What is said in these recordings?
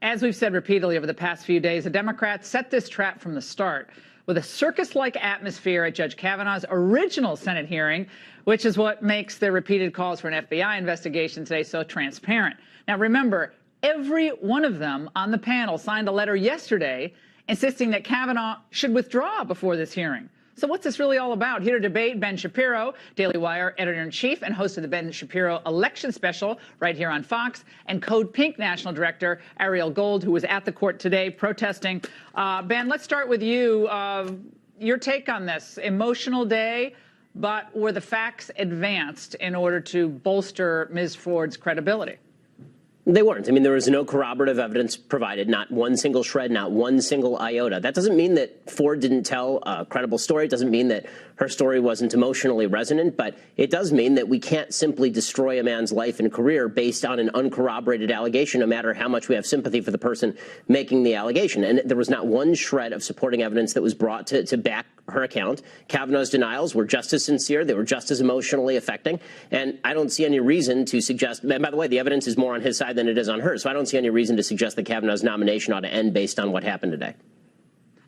As we've said repeatedly over the past few days, the Democrats set this trap from the start with a circus-like atmosphere at Judge Kavanaugh's original Senate hearing, which is what makes their repeated calls for an FBI investigation today so transparent. Now, remember, every one of them on the panel signed a letter yesterday insisting that Kavanaugh should withdraw before this hearing. So what's this really all about? Here to debate, Ben Shapiro, Daily Wire editor-in-chief and host of the Ben Shapiro election special right here on Fox, and Code Pink national director Ariel Gold, who was at the court today protesting. Ben, let's start with you. Your take on this. Emotional day, but were the facts advanced in order to bolster Ms. Ford's credibility? They weren't. I mean, there was no corroborative evidence provided, not one single shred, not one single iota. That doesn't mean that Ford didn't tell a credible story. It doesn't mean that her story wasn't emotionally resonant, but it does mean that we can't simply destroy a man's life and career based on an uncorroborated allegation, no matter how much we have sympathy for the person making the allegation. And there was not one shred of supporting evidence that was brought to back her account. Kavanaugh's denials were just as sincere. They were just as emotionally affecting. And I don't see any reason to suggest, and by the way, the evidence is more on his side than it is on hers. So I don't see any reason to suggest that Kavanaugh's nomination ought to end based on what happened today.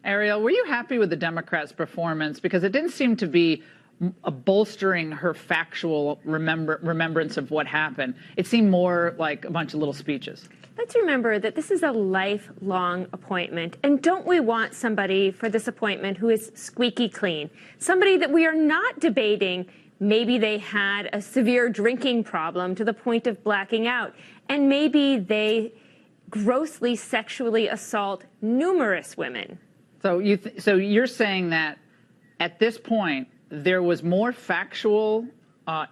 Ariel, were you happy with the Democrats' performance? Because it didn't seem to be bolstering her factual remembrance of what happened. It seemed more like a bunch of little speeches. Let's remember that this is a lifelong appointment. And don't we want somebody for this appointment who is squeaky clean? Somebody that we are not debating. Maybe they had a severe drinking problem to the point of blacking out. And maybe they grossly sexually assault numerous women. So you're saying that at this point, there was more factual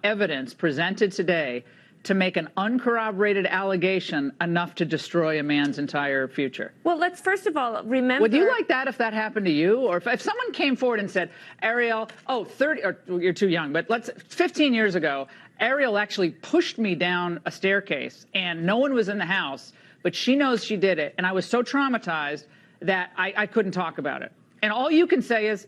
evidence presented today to make an uncorroborated allegation enough to destroy a man's entire future? Well, let's first of all remember... Would you like that if that happened to you? Or if someone came forward and said, Ariel, 30, or you're too young, but 15 years ago, Ariel actually pushed me down a staircase and no one was in the house, but she knows she did it. And I was so traumatized that I couldn't talk about it. And all you can say is,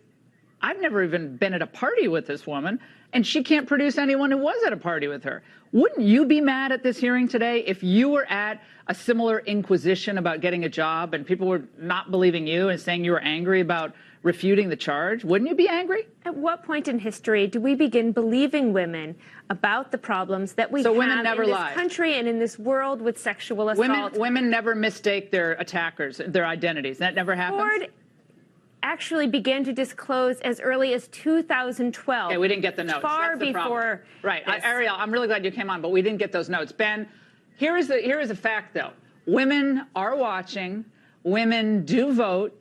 I've never even been at a party with this woman, and she can't produce anyone who was at a party with her. Wouldn't you be mad at this hearing today if you were at a similar inquisition about getting a job and people were not believing you and saying you were angry about refuting the charge? Wouldn't you be angry? At what point in history do we begin believing women about the problems that we have in this country and in this world with sexual assault? Women never mistake their attackers, their identities. That never happens? Ford actually began to disclose as early as 2012. Yeah, we didn't get the notes. Far before. Right. Ariel, I'm really glad you came on, but we didn't get those notes. Ben, here is a fact, though. Women are watching. Women do vote.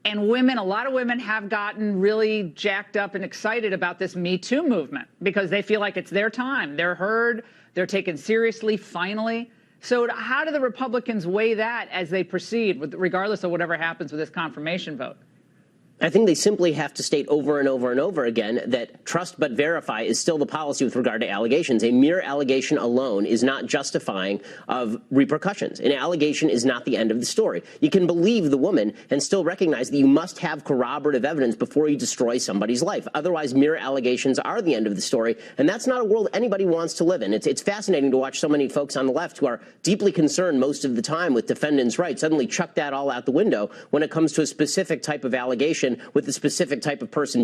And a lot of women have gotten really jacked up and excited about this Me Too movement because they feel like it's their time. They're heard. They're taken seriously, finally. So how do the Republicans weigh that as they proceed, regardless of whatever happens with this confirmation vote? I think they simply have to state over and over and over again that trust but verify is still the policy with regard to allegations. A mere allegation alone is not justifying of repercussions. An allegation is not the end of the story. You can believe the woman and still recognize that you must have corroborative evidence before you destroy somebody's life. Otherwise, mere allegations are the end of the story, and that's not a world anybody wants to live in. It's fascinating to watch so many folks on the left who are deeply concerned most of the time with defendants' rights suddenly chuck that all out the window when it comes to a specific type of allegation with a specific type of person